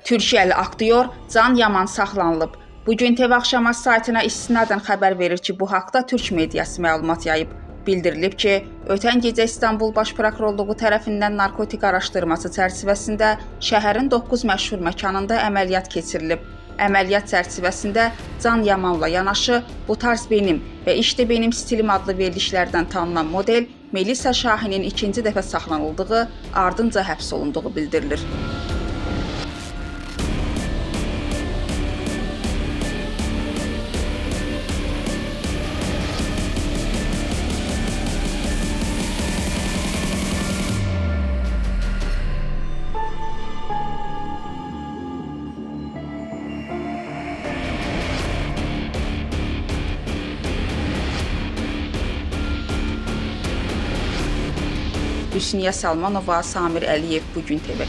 Türkiyəli aktyor Can Yaman saxlanılıb. Bugün TV Axşamaz saytına istinadən xəbər verir ki, bu haqda türk mediası məlumat yayıb. Bildirilib ki, ötən gecə İstanbul Baş Prokurorluğu tərəfindən narkotik araşdırması çərçivəsində şəhərin 9 məşhur məkanında əməliyyat keçirilib. Əməliyyat çərçivəsində Can Yamanla yanaşı Bu tarz benim və İşte benim stilim adlı verilişlərdən tanınan model Melisa Şahinin ikinci dəfə saxlanıldığı, ardınca həbs olunduğu bildirilir. Hüsniyə Salmanova, Samir Əliyev, Bugün TV.